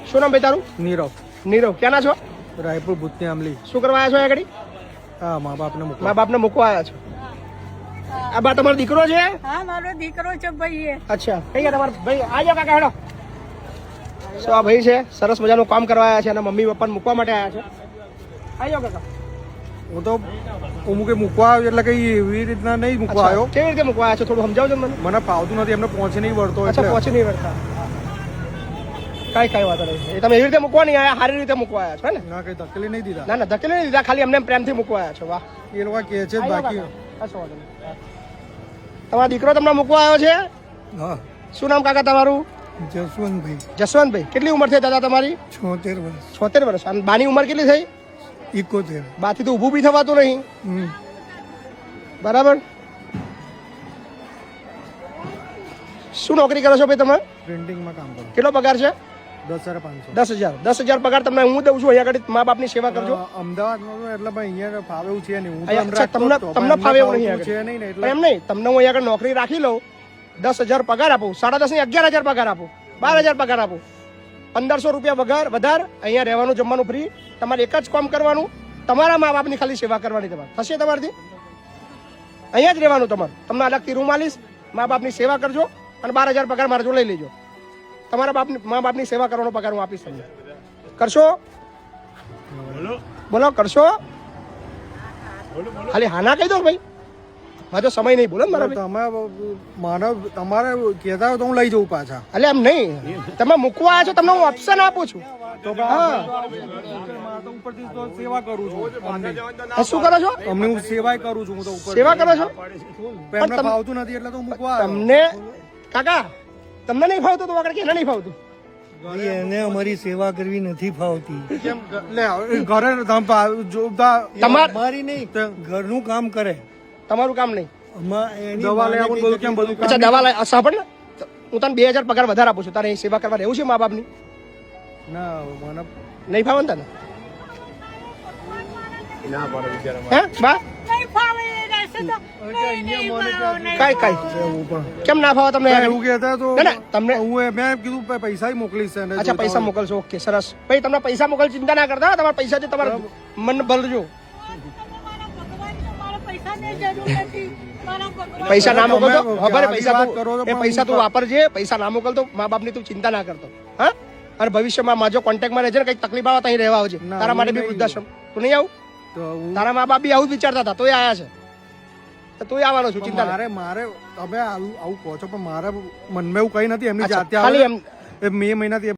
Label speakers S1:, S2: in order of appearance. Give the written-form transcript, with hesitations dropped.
S1: શું નામ ભાઈ તારું?
S2: નીરવ.
S1: નીરવ, ક્યાંના છો?
S2: રાયપુર ભૂતની આમલી.
S1: શું કરવા આવ્યા છો આગળ?
S2: હા, મા બાપને મૂકવા.
S1: મા બાપને મૂકવા આવ્યા છો. આ બા તમારો દીકરો છે?
S3: હા, મારો દીકરો છે ભાઈ.
S1: અચ્છા, કઈ ગયા તમારા ભાઈ? આ જાઓ કાકા, હેડો. શું આ ભાઈ છે, સરસ મજાનું કામ કરવા આવ્યા છે અને મમ્મી પપ્પાને મૂકવા માટે આવ્યા છે. આ જાઓ કાકા.
S2: હું તો અમુકે મૂકવા આવ્યો એટલે કઈ એવી રીતના નહીં મૂકવા આવ્યો.
S1: કેવી રીતે મૂકવા આવ્યા છો થોડું સમજાવજો મને.
S2: મને ફાવતું નથી, એમને પહોંચી નહીં વળતો.
S1: અચ્છા, પહોંચી નહીં વળતા. કઈ વાતો નહીં. એ તમે એવી રીતે મૂકવા નહીં આવ્યા, સારી રીતે મૂકવા આવ્યા છો ને?
S2: ના, કઈ ધકેલી નહીં દીધા.
S1: ના ના, ધકેલી નહીં દીધા, ખાલી એમને પ્રેમથી મૂકવા આવ્યા છો. વાહ,
S2: એ લોકો કહે છે બાકી.
S1: તમારો દીકરો તમને મૂકવા આવ્યો છે?
S2: હા.
S1: શું નામ કાકા તમારું?
S2: જસવંતભાઈ.
S1: જસવંતભાઈ, કેટલી ઉંમર થઈ દાદા તમારી?
S2: 76 વર્ષ.
S1: 76 વર્ષ. અને બાની ઉંમર કેટલી થઈ?
S2: 71.
S1: બાથી તો ઊભું બી થવાતું નહીં. બરાબર. શું નોકરી કરો છો ભાઈ તમે?
S2: પ્રિન્ટિંગમાં કામ કરું.
S1: કેટલો પગાર છે?
S2: 10,500.
S1: 10,000. 10,000 પગાર તમને હું દઉં છું. અહીંયા આગળ મા બાપની સેવા કરજો.
S2: અમદાવાદમાં તો એટલે ભાઈ અહીંયા ફાવે એવું છે નહીં.
S1: અચ્છા, તમને ફાવે એવું નહીં
S2: છે નહીં ને એટલે
S1: એમ નહીં. તમને હું અહીંયા આગળ નોકરી રાખી લઉં, 10,000 પગાર આપું, 10.5 ની 11,000 પગાર આપું, 12,000 પગાર આપું, 1,500 રૂપિયા વગર વધાર. અહીંયા રહેવાનું જમવાનું ફ્રી. તમારે એક જ કામ કરવાનું, તમારા મા બાપની ખાલી સેવા કરવાની. તમારે થશે તમારાથી? અહીંયા જ રહેવાનું તમારે. તમને અલગથી રૂમ આલીશ, મા બાપની સેવા કરજો અને 12,000 પગાર મારા જો લઈ લેજો. તમારા મા બાપની સેવા કરવાનો પગાર હું આપીશ તમને. કરશો? બોલો, કરશો? ખાલી હાના કહી દો ભાઈ, મારે તો સમય નહીં. બોલો ને મારા
S2: તમારે કહેતા હોય તો હું લઈ જઉં પાછા.
S1: એટલે એમ નહીં, તમે મૂકવા આવ્યા છો, તમને હું ઓપ્શન આપું છું.
S2: ઉપરથી તો સેવા કરું છું.
S1: શું કરો છો?
S2: અમને હું સેવા કરું છું. હું તો ઉપર
S1: સેવા કરો છો?
S2: એમને ફાવતું નથી એટલે તો મૂકવા આવ્યો.
S1: તમને કાકા, તમને નહીં ફાવતું તો આગળ કે નહીં ફાવતું?
S4: એને અમારી સેવા કરવી નથી ફાવતી.
S2: કેમ લે ઘરે
S4: અમારી નહીં, ઘરનું કામ કરે.
S1: તમારું કામ નહીં.
S2: દવા લઈ આવું બધું કેમ બધું
S1: અચ્છા, દવા લઈ સાંભળ ને, હું તને 2,000 પગાર વધારે આપું છું. તારે અહીં સેવા કરવા રહેવું છે મા બાપની?
S2: ના મને
S1: નહીં ફાવે ને તને? હે બા?
S3: નહીં ફાવે એ રહેશે તો
S1: કઈ કેમ ના ફાવે તમને?
S2: એવું કહેતા તો
S1: ના, ના, તમને
S2: હું મેં કીધું પૈસા મોકલીશ.
S1: અચ્છા, પૈસા મોકલશો. ઓકે, સરસ. ભાઈ તમને પૈસા મોકલ, ચિંતા ના કરતા. તમારા પૈસાથી તમારું મન ભરજો. પૈસા ના મોકલતો ખબર? પૈસા તું વાપરજે. પૈસા ના મોકલતો, મા બાપની તું ચિંતા ના કરતો. હા, અને ભવિષ્યમાં માજો કોન્ટેક્ટમાં રહેજે ને. કઈક તકલીફ આવે તો અહીં રહેવા આવજે. તારા માટે બી વૃદ્ધાશ્રમ. તું નહીં આવું? તારા મા બાપ બી આવું જ વિચારતા હતા, તોય આયા છે. તું આવવાનો છું, ચિંતા
S2: મારે તમે આવું કહો છો પણ મારા મનમાં એવું કઈ નથી. એમની જાતે
S1: ખાલી એમ
S2: મે મહિનાથી